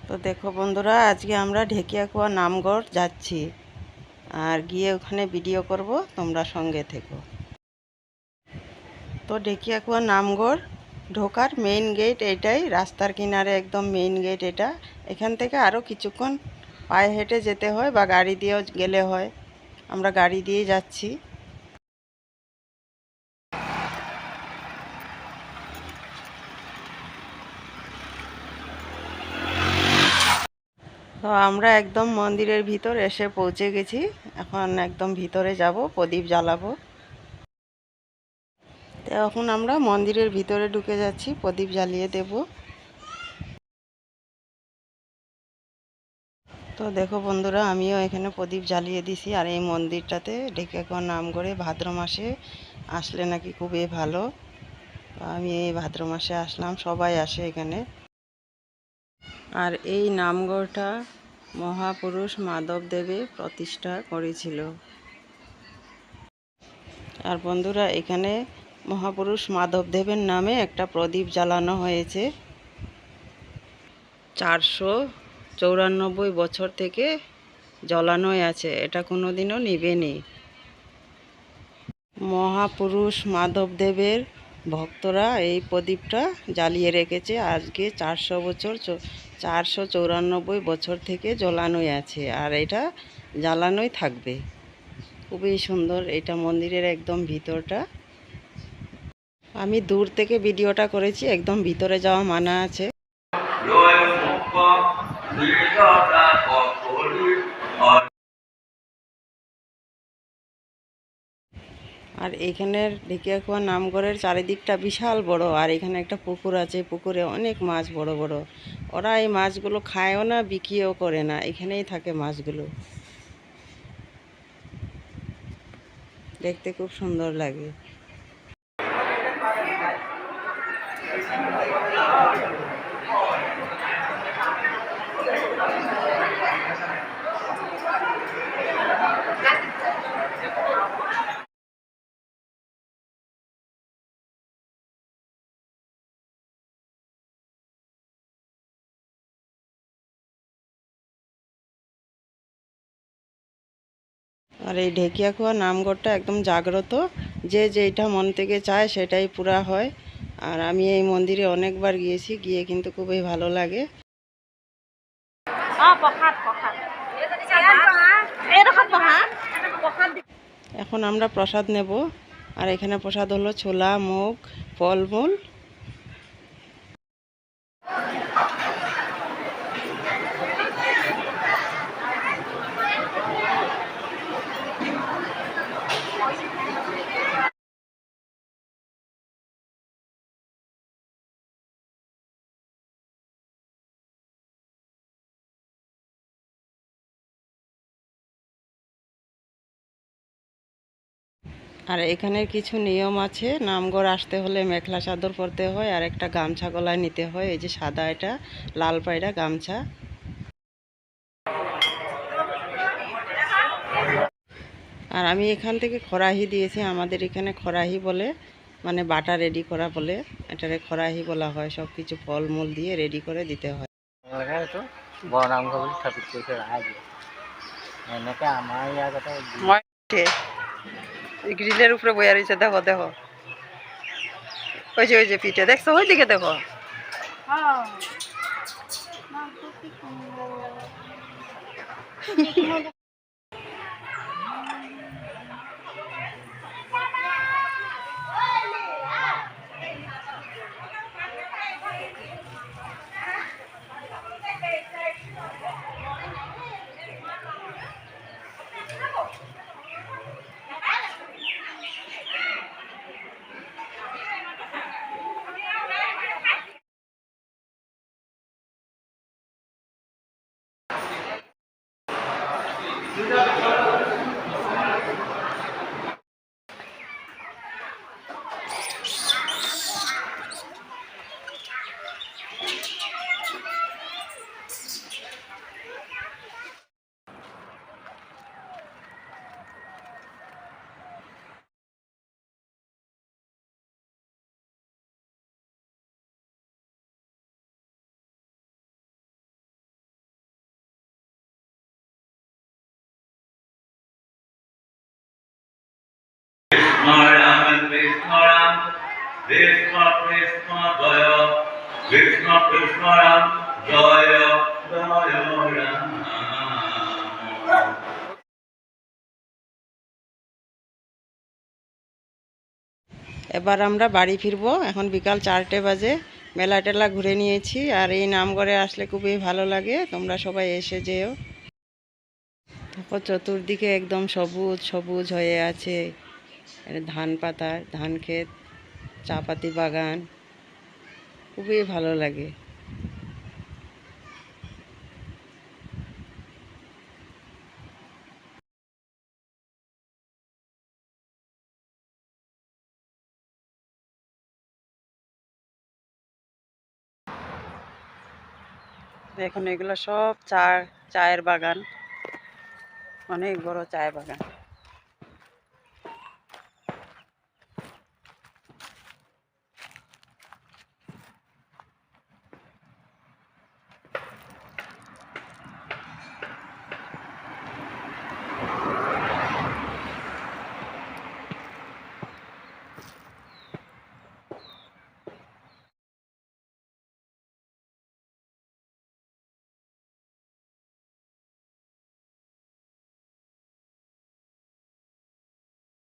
তো দেখো বন্ধুরা, আজকে আমরা ঢেকিয়াকুয়া নামগড় যাচ্ছি আর গিয়ে ওখানে ভিডিও করব, তোমরা সঙ্গে থেকো। তো ঢেকিয়াকুয়া নামগড় ঢোকার মেইন গেট এটাই, রাস্তার কিনারে একদম মেইন গেট এটা। এখান থেকে আরও কিছুক্ষণ পায়ে হেঁটে যেতে হয় বা গাড়ি দিয়েও গেলে হয়। আমরা গাড়ি দিয়ে যাচ্ছি। তো আমরা একদম মন্দিরের ভিতর এসে পৌঁছে গেছি। এখন একদম ভিতরে যাব, প্রদীপ জ্বালাবো। তো এখন আমরা মন্দিরের ভিতরে ঢুকে যাচ্ছি, প্রদীপ জ্বালিয়ে দেব। তো দেখো বন্ধুরা, আমিও এখানে প্রদীপ জ্বালিয়ে দিছি। আর এই মন্দিরটাতে ঢেকিয়াকুয়া নামগড়ে ভাদ্র মাসে আসলে নাকি খুবই ভালো। তো আমি এই ভাদ্র মাসে আসলাম, সবাই আসে এখানে। আর এই নামগড়টা মহাপুরুষ মাধবদেবে প্রতিষ্ঠা করেছিল। আর বন্ধুরা, এখানে মহাপুরুষ মাধবদেবের নামে একটা প্রদীপ জ্বালানো হয়েছে। 494 বছর থেকে জ্বালানোই আছে, এটা কোনোদিনও নিভেনি। মহাপুরুষ মাধবদেবের ভক্তরা এই প্রদীপটা জ্বালিয়ে রেখেছে। আজকে 494 বছর থেকে জ্বালানোই আছে, আর এটা জ্বালানোই থাকবে। খুবই সুন্দর এটা মন্দিরের একদম ভিতরটা। আমি দূর থেকে ভিডিওটা করেছি, একদম ভিতরে যাওয়া মানা আছে। আর এখানের ঢেকিয়াখোয়া নামঘরের চারিদিকটা বিশাল বড়। আর এখানে একটা পুকুর আছে, পুকুরে অনেক মাছ বড় বড়। ওরা এই মাছগুলো খায়ও না, বিক্রিও করে না, এখানেই থাকে মাছগুলো। দেখতে খুব সুন্দর লাগে। আর এই ঢেকিয়াখোয়া নামঘরটা একদম জাগ্রত, যে যেটা মন থেকে চায় সেটাই পুরা হয়। আর আমি এই মন্দিরে অনেকবার গিয়েছি, গিয়ে কিন্তু খুবই ভালো লাগে। এখন আমরা প্রসাদ নেব। আর এখানে প্রসাদ হলো ছোলা, মুগ, ফলমূল। আর এখানের কিছু নিয়ম আছে, নামগড় আসতে হলে মেখলা চাদর পরতে হয় আর একটা গামছা গলায় নিতে হয়। এই যে সাদা, এটা লাল পায়রা গামছা। আর আমি এখান থেকে খরাহি দিয়েছি, আমাদের এখানে খরাহি বলে, মানে বাটা রেডি করা বলে, এটারে খরাহি বলা হয়। সব কিছু ফলমূল দিয়ে রেডি করে দিতে হয়। গ্রিলের উপরে বইয়া রয়েছে, দেখো দেখো, ওই যে পিঠে দেখছো, ওই দিকে দেখো। Ram Krishna Ram, Krishna Krishna Jaya, Krishna Krishna Ram, Jaya Jaya Ram. এবার আমরা বাড়ি ফিরবো। এখন বিকাল 4টে বাজে। মেলা টেলা ঘুরে নিয়েছি, আর এই নামঘরে আসলে খুবই ভালো লাগে। তোমরা সবাই এসে যেও। দেখো চতুর্দিকে একদম সবুজ সবুজ হয়ে আছে। এটা ধান পাতার ধান ক্ষেত, চা পাতি বাগান, খুবই ভালো লাগে। এখন এগুলো সব চায়ের বাগান, অনেক বড় চায়ের বাগান।